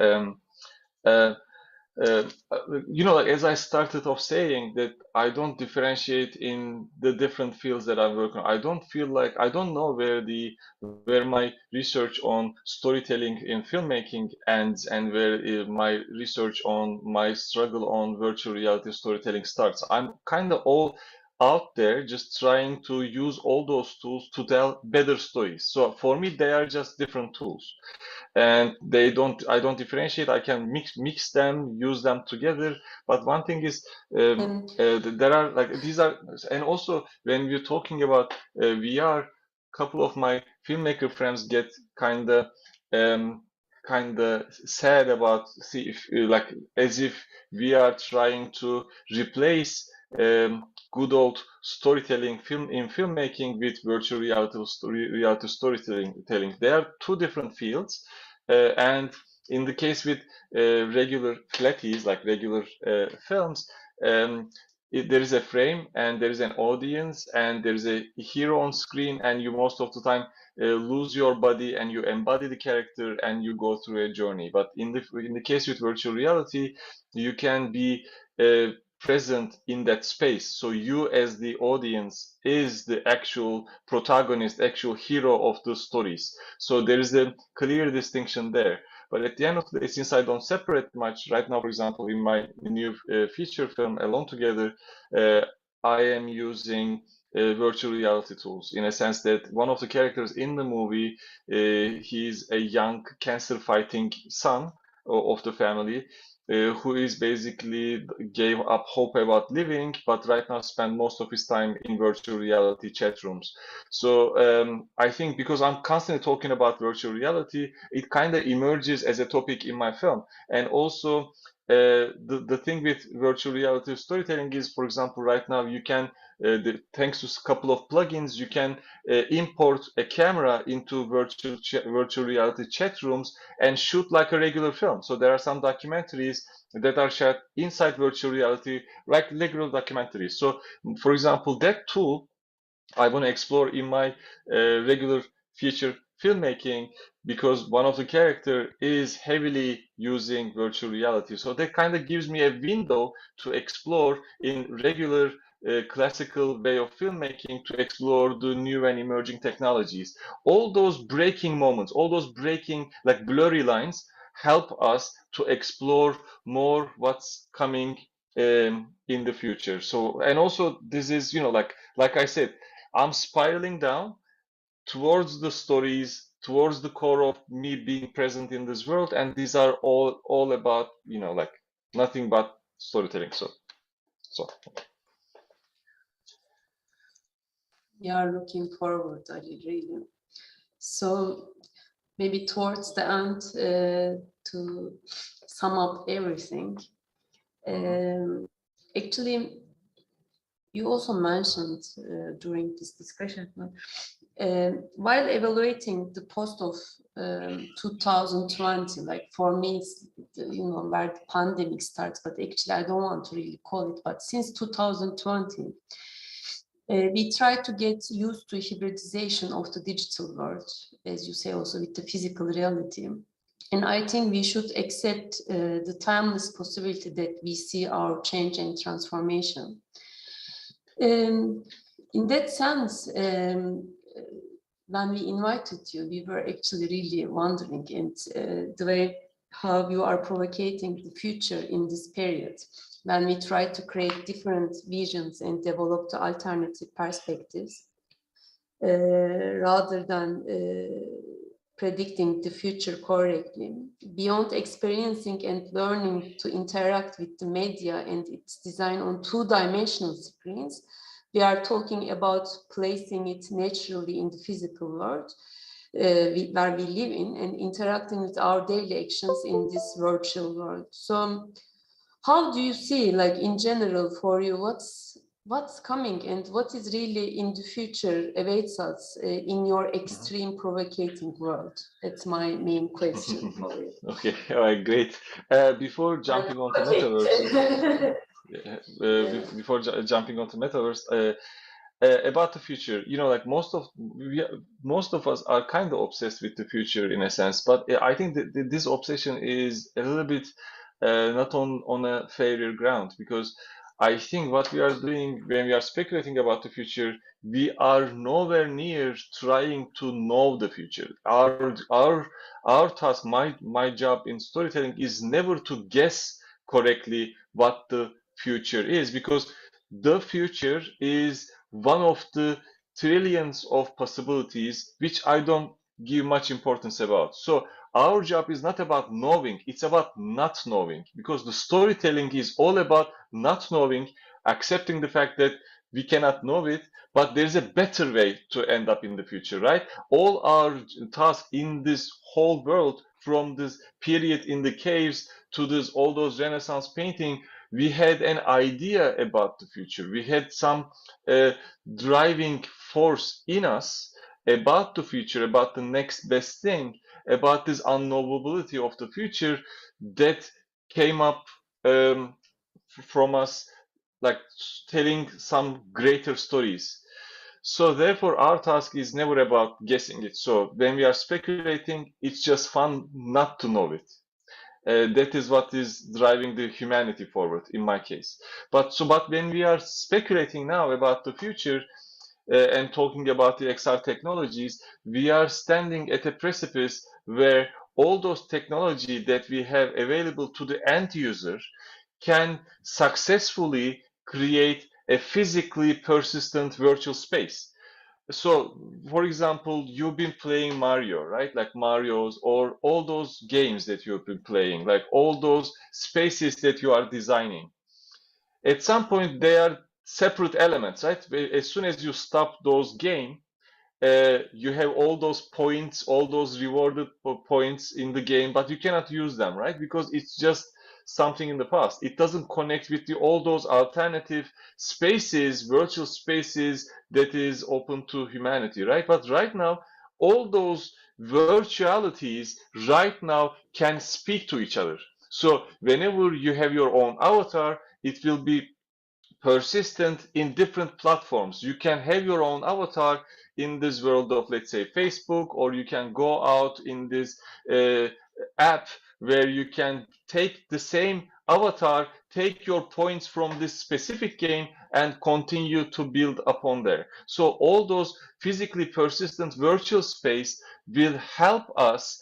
You know, like, as I started off saying that I don't differentiate in the different fields that I'm working on. I don't feel like I don't know where my research on storytelling in filmmaking ends and where my research on my struggle on virtual reality storytelling starts. I'm kind of all out there just trying to use all those tools to tell better stories. So for me, they are just different tools. And I don't differentiate. I can mix them, use them together. But one thing is there are like these are, and also when we're talking about VR, couple of my filmmaker friends get kind of sad about see if like as if we are trying to replace good old storytelling in filmmaking with virtual reality storytelling. They are two different fields. And in the case with regular flatties, like regular films, there is a frame and there is an audience and there is a hero on screen, and you most of the time lose your body and you embody the character and you go through a journey. But in the case with virtual reality, you can be present in that space. So you as the audience is the actual protagonist, actual hero of the stories. So there is a clear distinction there. But at the end of the day, since I don't separate much right now, for example, in my new feature film, Alone Together, I am using virtual reality tools, in a sense that one of the characters in the movie, he's a young cancer-fighting son of the family, who is basically gave up hope about living, but right now spend most of his time in virtual reality chat rooms. So I think because I'm constantly talking about virtual reality, it kind of emerges as a topic in my film. And also the thing with virtual reality storytelling is, for example, right now you can, thanks to a couple of plugins, you can import a camera into virtual reality chat rooms and shoot like a regular film. So there are some documentaries that are shot inside virtual reality, like regular documentaries. So, for example, that tool I want to explore in my regular feature filmmaking, because one of the character is heavily using virtual reality. So that kind of gives me a window to explore in regular classical way of filmmaking, to explore the new and emerging technologies. All those breaking moments, all those breaking like blurry lines help us to explore more what's coming in the future. So, and also this is, you know, like I said, I'm spiraling down towards the stories, towards the core of me being present in this world, and these are all about, you know, like nothing but storytelling. So We are looking forward, Ali, really. So maybe towards the end, to sum up everything, actually, you also mentioned during this discussion, while evaluating the post of 2020, like for me, it's, you know, where the pandemic starts, but actually I don't want to really call it, but since 2020, we try to get used to hybridization of the digital world, as you say, also with the physical reality. And I think we should accept the timeless possibility that we see our change and transformation. In that sense, when we invited you, we were actually really wondering, and the way how you are provocating the future in this period, when we try to create different visions and develop the alternative perspectives, rather than predicting the future correctly. Beyond experiencing and learning to interact with the media and its design on two-dimensional screens, we are talking about placing it naturally in the physical world where we live in, and interacting with our daily actions in this virtual world. So how do you see, like in general for you, what's coming and what is really in the future awaits us in your extreme provocating world? That's my main question for you. okay, all right, great. Before jumping onto metaverse, before jumping onto metaverse, about the future, you know, like most of us are kind of obsessed with the future in a sense, but I think that this obsession is a little bit not on a failure ground, because I think what we are doing when we are speculating about the future, we are nowhere near trying to know the future. Our task, my job in storytelling is never to guess correctly what the future is, because the future is one of the trillions of possibilities which I don't give much importance about. So our job is not about knowing, it's about not knowing, because the storytelling is all about not knowing, accepting the fact that we cannot know it, but there's a better way to end up in the future, right? All our tasks in this whole world, from this period in the caves to this all those Renaissance painting, we had an idea about the future. We had some driving force in us about the future, about the next best thing, about this unknowability of the future that came up from us like telling some greater stories. So therefore, our task is never about guessing it. So when we are speculating, it's just fun not to know it. That is what is driving the humanity forward in my case. But when we are speculating now about the future and talking about the XR technologies, we are standing at a precipice where all those technology that we have available to the end user can successfully create a physically persistent virtual space. So, for example, you've been playing Mario, right? Like Mario's or all those games that you've been playing, like all those spaces that you are designing. At some point, they are separate elements, right? As soon as you stop those games, you have all those points, all those rewarded points in the game, but you cannot use them, right? Because it's just something in the past. It doesn't connect with all those alternative spaces, virtual spaces that is open to humanity, right? But right now, all those virtualities right now can speak to each other. So whenever you have your own avatar, it will be persistent in different platforms. You can have your own avatar in this world of, let's say, Facebook, or you can go out in this app where you can take the same avatar, take your points from this specific game, and continue to build upon there. So all those physically persistent virtual space will help us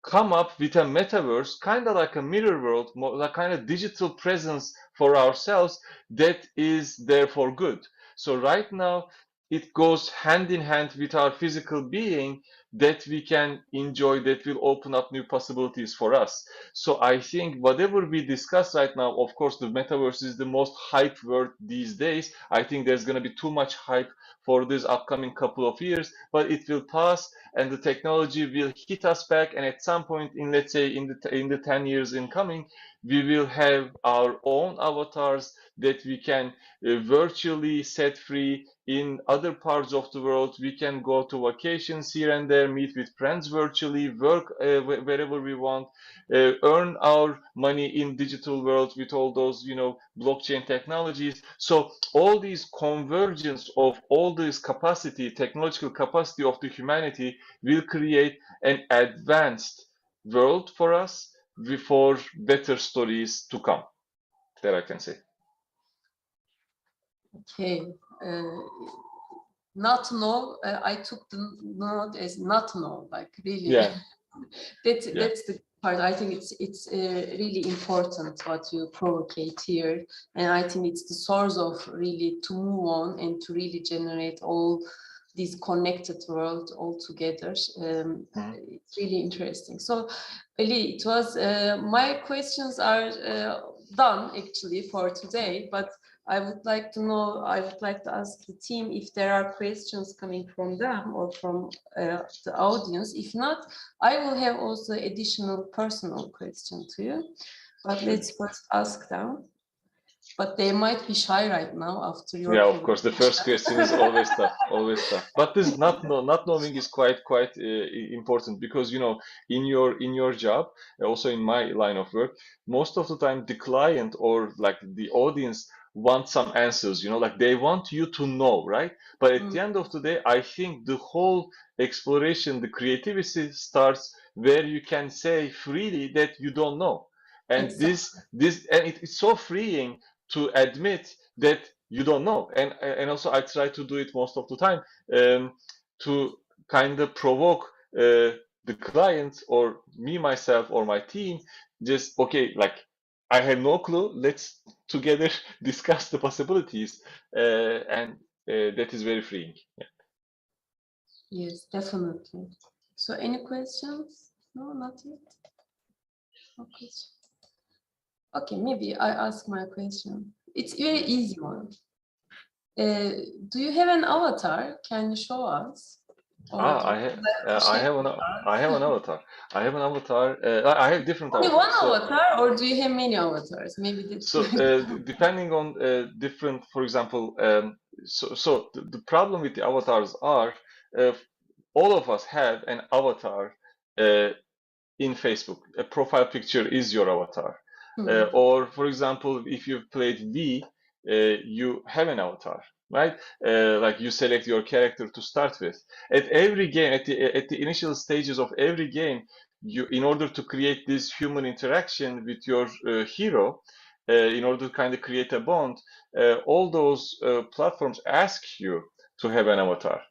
come up with a metaverse, kind of like a mirror world, more like kind of digital presence for ourselves that is there for good. So right now, it goes hand in hand with our physical being that we can enjoy, that will open up new possibilities for us. So I think whatever we discuss right now, of course, the metaverse is the most hype word these days. I think there's going to be too much hype for this upcoming couple of years, but it will pass and the technology will hit us back, and at some point in, let's say, in the 10 years incoming, we will have our own avatars that we can virtually set free in other parts of the world. We can go to vacations here and there, meet with friends virtually, work wherever we want, earn our money in digital world with all those, blockchain technologies. So all these convergence of all this capacity, technological capacity of the humanity will create an advanced world for us for better stories to come, that I can say. Okay. Not to know, I took the note as not to know, like really. Yeah. That's the part. I think it's really important what you provocate here, and I think it's the source of really to move on and to really generate all these connected world all together. It's really interesting. So, Ali, it was my questions are done actually for today, but I would like to know, I would like to ask the team if there are questions coming from them or from the audience. If not, I will have also additional personal question to you, but let's first ask them. But they might be shy right now after your. Yeah, of course. The first question is always tough, always tough. But this not knowing is quite important because in your job, also in my line of work, most of the time the client or like the audience want some answers. Like they want you to know, right? But at the end of the day, I think the whole exploration, the creativity starts where you can say freely that you don't know, and Exactly. it's so freeing to admit that you don't know, and also I try to do it most of the time to kind of provoke the client or me myself or my team, just okay, like I have no clue, let's together discuss the possibilities, and that is very freeing. Yes, definitely. So any questions? No, not yet. No question. Okay, maybe I ask my question. It's very easy one. Do you have an avatar? Can you show us? I have an avatar. I have an avatar. I have different Only avatars. one avatar, or do you have many avatars? Maybe that's So depending on different, for example, so the problem with the avatars are all of us have an avatar in Facebook. A profile picture is your avatar. Or for example, if you've played V, you have an avatar, right? Like you select your character to start with. At every game, at the initial stages of every game, in order to create this human interaction with your hero, in order to kind of create a bond, all those platforms ask you to have an avatar.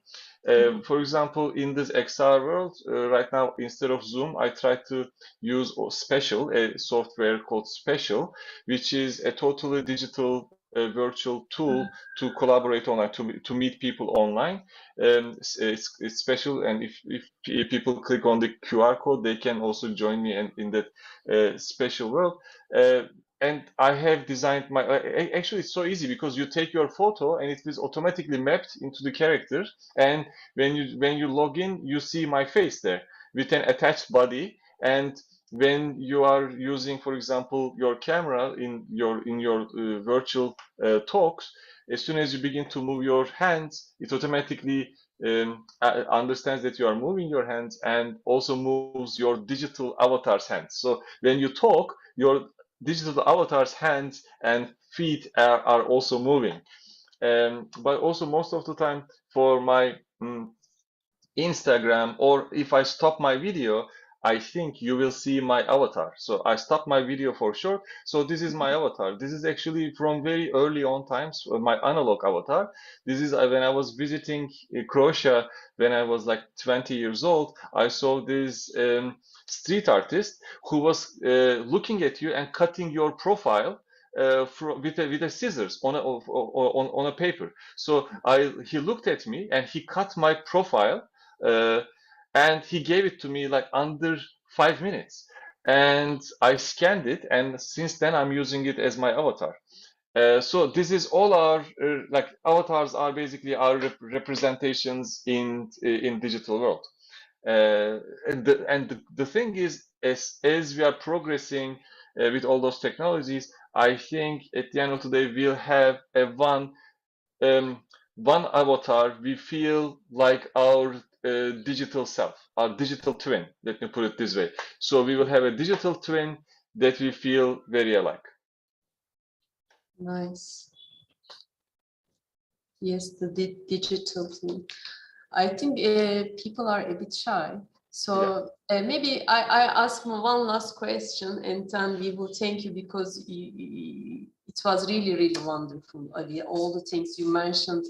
For example, in this XR world, right now, instead of Zoom, I try to use Special, a software called Special, which is a totally digital virtual tool to collaborate online, to meet people online. It's special, and if people click on the QR code, they can also join me in that special world. And I have designed my, actually it's so easy because you take your photo and it is automatically mapped into the character. And when you log in, you see my face there with an attached body. And when you are using, for example, your camera in your virtual talks, as soon as you begin to move your hands, it automatically understands that you are moving your hands and also moves your digital avatar's hands. So when you talk, your digital avatar's hands and feet are also moving. But also most of the time for my Instagram, or if I stop my video, I think you will see my avatar. So I stop my video for sure. So this is my avatar. This is actually from very early on times, my analog avatar. This is when I was visiting Croatia when I was like 20 years old. I saw this street artist who was looking at you and cutting your profile with a scissors on a paper. So he looked at me and he cut my profile. And he gave it to me like under 5 minutes, and I scanned it, and since then I'm using it as my avatar. So this is all our like avatars are basically our representations in digital world. And the thing is, as we are progressing with all those technologies, I think at the end of the day we'll have a one avatar we feel like our digital self, our digital twin, let me put it this way. So we will have a digital twin that we feel very alike. Nice. Yes, the digital twin. I think people are a bit shy. So maybe I ask one last question and then we will thank you because it was really, really wonderful. All the things you mentioned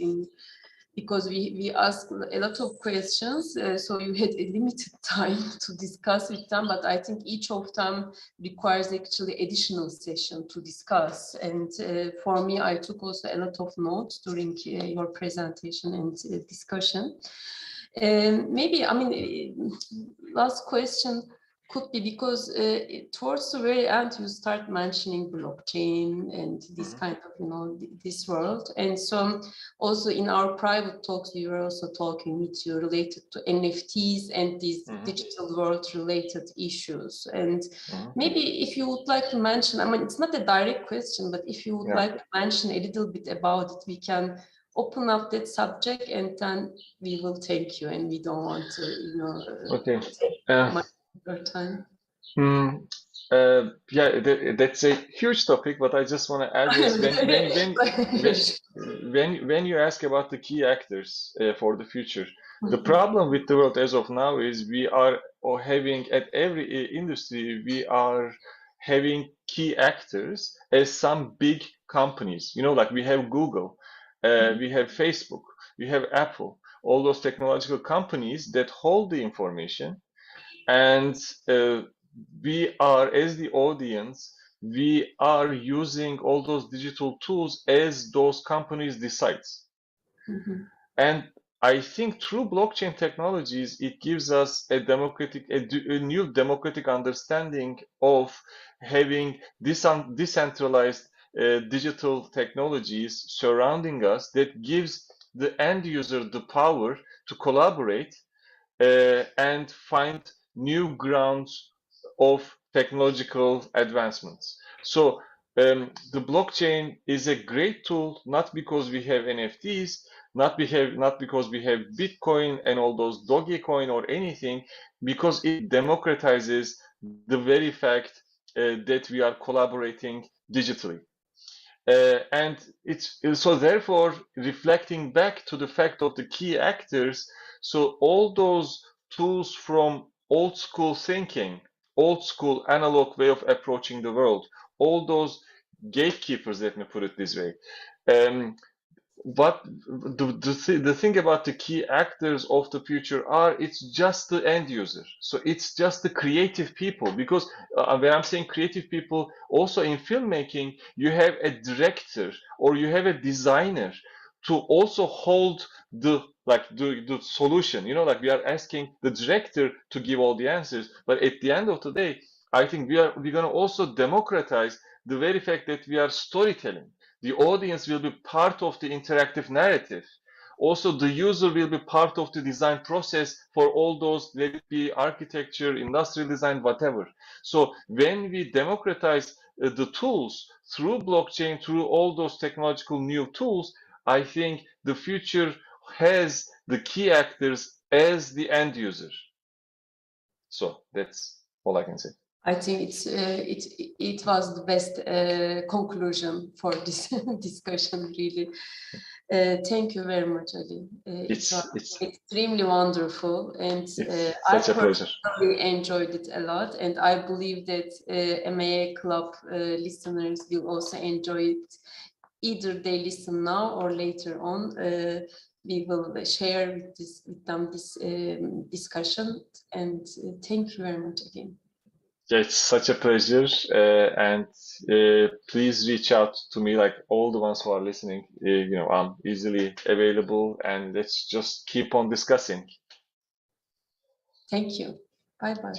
because we asked a lot of questions, so you had a limited time to discuss with them, but I think each of them requires actually additional session to discuss. And for me, I took also a lot of notes during your presentation and discussion. Maybe, I mean, last question could be because towards the very end you start mentioning blockchain and this kind of this world, and so also in our private talks we were also talking with you related to NFTs and these digital world related issues. And maybe if you would like to mention, I mean it's not a direct question, but if you would like to mention a little bit about it, we can open up that subject and then we will thank you, and we don't want to take much time. That's a huge topic, but I just want to add this. When you ask about the key actors for the future, the problem with the world as of now is we are having at every industry, we are having key actors as some big companies. Like we have Google, we have Facebook, we have Apple, all those technological companies that hold the information. And we are, as the audience, we are using all those digital tools as those companies decide. And I think through blockchain technologies, it gives us a new democratic understanding of having decentralized digital technologies surrounding us that gives the end user the power to collaborate and find new grounds of technological advancements. So the blockchain is a great tool, not because we have NFTs, not because we have Bitcoin and all those Dogecoin or anything, because it democratizes the very fact that we are collaborating digitally. And it's so therefore reflecting back to the fact of the key actors. So all those tools from old school thinking, old school analog way of approaching the world, all those gatekeepers, let me put it this way. What the thing about the key actors of the future are, it's just the end user. So it's just the creative people, because when I'm saying creative people, also in filmmaking, you have a director or you have a designer to also hold the the solution. You know, like we are asking the director to give all the answers, but at the end of the day, I think we're gonna also democratize the very fact that we are storytelling. The audience will be part of the interactive narrative. Also, the user will be part of the design process for all those, let it be architecture, industrial design, whatever. So when we democratize the tools through blockchain, through all those technological new tools, I think the future has the key actors as the end user. So that's all I can say. I think it was the best conclusion for this discussion, really. Thank you very much, Ali. It was extremely wonderful, and I personally enjoyed it a lot, and I believe that MAAClub listeners will also enjoy it. Either they listen now or later on. We will share with them this discussion, and thank you very much again. Yeah, it's such a pleasure, and please reach out to me, like all the ones who are listening. You know, I'm easily available, and let's just keep on discussing. Thank you. Bye bye.